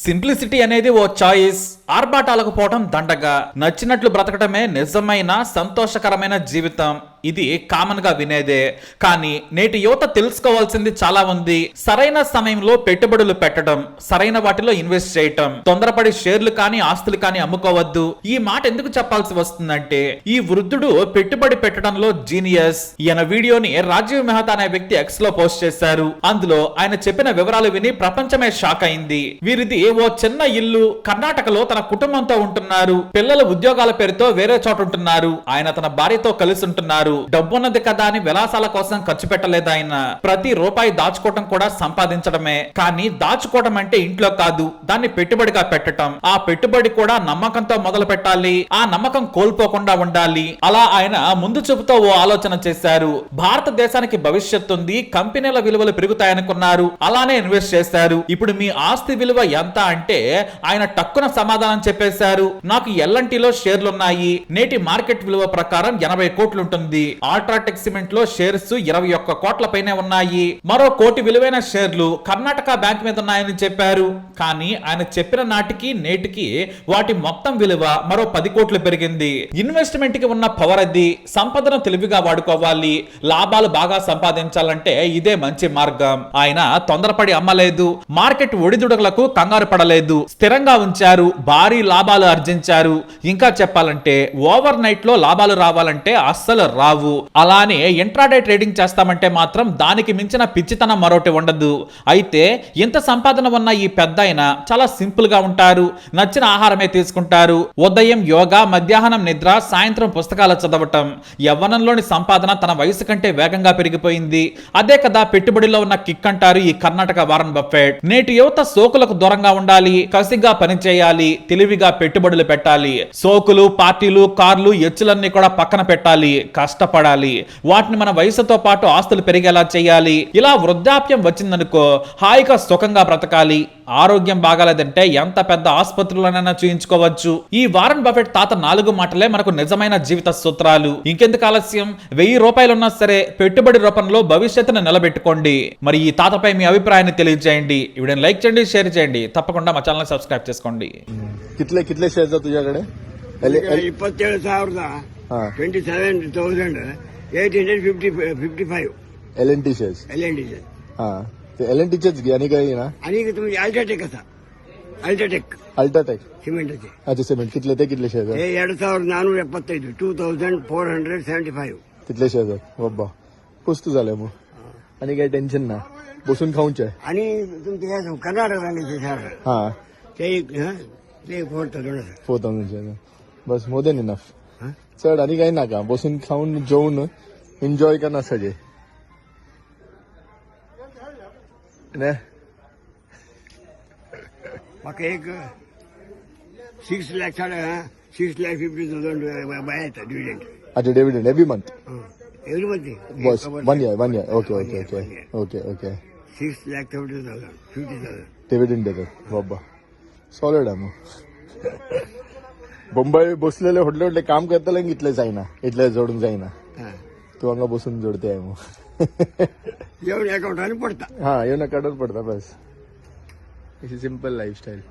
Simplicity అనేది ఓ choice, ఆర్భాటాలకు పోవడం దండగా, నచ్చినట్లు బ్రతకటమే నిజమైన సంతోషకరమైన జీవితం. ఇది కామన్ గా వినేదే. కానీ నేటి యువత తెలుసుకోవాల్సింది చాలా ఉంది. సరైన సమయంలో పెట్టుబడులు పెట్టడం, సరైన వాటిలో ఇన్వెస్ట్ చేయటం, తొందరపడి షేర్లు కానీ ఆస్తులు కానీ అమ్ముకోవద్దు. ఈ మాట ఎందుకు చెప్పాల్సి వస్తుందంటే, ఈ వృద్ధుడు పెట్టుబడి పెట్టడంలో జీనియస్. ఈయన వీడియోని రాజీవ్ మెహతా అనే వ్యక్తి ఎక్స్ లో పోస్ట్ చేశారు. అందులో ఆయన చెప్పిన వివరాలు విని ప్రపంచమే షాక్ అయింది. వీరిది ఓ చిన్న ఇల్లు, కర్ణాటకలో తన కుటుంబంతో ఉంటున్నారు. పిల్లల ఉద్యోగాల పేరుతో వేరే చోట ఉంటున్నారు. ఆయన తన భార్యతో కలిసి ఉంటున్నారు. డబ్బున్నది కదా అని విలాసాల కోసం ఖర్చు పెట్టలేదు ఆయన. ప్రతి రూపాయి దాచుకోవటం కూడా సంపాదించడమే. కానీ దాచుకోవడం అంటే ఇంట్లో కాదు, దాన్ని పెట్టుబడిగా పెట్టడం. ఆ పెట్టుబడి కూడా నమ్మకంతో మొదలు పెట్టాలి. ఆ నమ్మకం కోల్పోకుండా ఉండాలి. అలా ఆయన ముందు చూపుతో ఓ ఆలోచన చేశారు. భారతదేశానికి భవిష్యత్తు ఉంది, కంపెనీల విలువలు పెరుగుతాయనుకున్నారు. అలానే ఇన్వెస్ట్ చేశారు. ఇప్పుడు మీ ఆస్తి విలువ ఎంత అంటే ఆయన టక్కున సమాధానం చెప్పేశారు. నాకు ఎల్ఎన్టీలో షేర్లున్నాయి. నేటి మార్కెట్ విలువ ప్రకారం 80 కోట్లు ఉంటుంది. అల్ట్రాటెక్ సిమెంట్ లో షేర్స్ 21 కోట్ల పైనే ఉన్నాయి. మరో 1 కోటి విలువైన షేర్లు కర్ణాటక బ్యాంక్ మీద ఉన్నాయని చెప్పారు. కానీ ఆయన చెప్పిన నాటికి నేటికి వాటి మొత్తం విలువ మరో 10 కోట్లు పెరిగింది. ఇన్వెస్ట్మెంట్ కి ఉన్న పవర్ అది. సంపదను తెలివిగా వాడుకోవాలి. లాభాలు బాగా సంపాదించాలంటే ఇదే మంచి మార్గం. ఆయన తొందరపడి అమ్మలేదు. మార్కెట్ ఒడిదుడుకులకు కంగారు పడలేదు. స్థిరంగా ఉంచారు. భారీ లాభాలు ఆర్జించారు. ఇంకా చెప్పాలంటే ఓవర్ నైట్ లో లాభాలు రావాలంటే అస్సలు రావు. అలానే ఇంట్రాడే ట్రేడింగ్ చేస్తామంటే మాత్రం దానికి మించిన పిచ్చితనం మరొకటి ఉండదు. అయితే ఇంత సంపాదన ఉన్న ఈ పెద్దాయన చాలా సింపుల్ గా ఉంటారు. నచ్చిన ఆహారమే తీసుకుంటారు. ఉదయం యోగా, మధ్యాహ్నం నిద్ర, సాయంత్రం పుస్తకాలు చదవటం. యవ్వనంలోని సంపాదన తన వయసు కంటే వేగంగా పెరిగిపోయింది. అదే కదా పెట్టుబడిలో ఉన్న కిక్ అంటారు ఈ కర్ణాటక వారన్ బఫెట్. నేటి యువత సోకులకు దూరంగా ఉండాలి. కసిగా పని చేయాలి. తెలివిగా పెట్టుబడులు పెట్టాలి. సోకులు, పార్టీలు, కార్లు, ఎచ్చులన్నీ కూడా పక్కన పెట్టాలి. కష్టపడాలి. వాటిని మన వయసుతో పాటు ఆస్తులు పెరిగేలా చేయాలి. ఇలా వృద్ధాప్యం వచ్చిందనుకో హాయిగా సుఖంగా బ్రతకాలి. ఆరోగ్యం బాగాలేదంటే ఎంత పెద్ద ఆసుపత్రులనైనా చూయించుకోవచ్చు. ఈ వారన్ బఫెట్ తాత 4 మాటలే మనకు నిజమైన జీవిత సూత్రాలు. ఇంకెందుకు ఆలస్యం? 1000 రూపాయలున్నా సరే పెట్టుబడి రూపంలో భవిష్యత్తును నిలబెట్టుకోండి. మరి ఈ తాతపై మీ అభిప్రాయాన్ని తెలియజేయండి. వీడియోని లైక్ చేయండి, షేర్ చేయండి. తప్పకుండా మా ఛానల్ సబ్స్క్రైబ్ చేసుకోండి. कितले शेअर्स तुझ्याकडे? 27,000 27,855 LNT शेअर्स. LND हा, ते LNTचेच घे आणि काही ना. आणि तुम्ही अल्ट्राटेक असा अल्ट्राटेक अल्ट्राटेक. सिमेंटचे अच्छा, सिमेंट कितले शेअर्स? हे 2,475 2,475 तिथले शेअर्स बाबा पुस्तू झालंय मग. आणि काही टेन्शन ना, बसून खाऊचे. आणि तुमचे काय कर्नाटक रांगेचे शहर हा, ते 4,000 4,000 शेअर्स बस, मोर देन इनफ. चढ आणि काही नका, बसून खाऊन जेवून एन्जॉय करणं सगळे. मग एक 6,50,000 बाहेर डिव्हिडंड. अच्छा, dividend every month. Every month बस, one year. Okay okay okay okay okay. 6,70,000 50,000 dividend देतात बाबा. सॉलिड आहे मग. बंबई बसलेले होटले काम करताना इथले जाईना, इथले जोडून जाईना. तू अंगा बसून जोडते आहे मग. येऊन अकाउंट आणि पडता. हा, येऊन काढून पडता बस. It's simple lifestyle.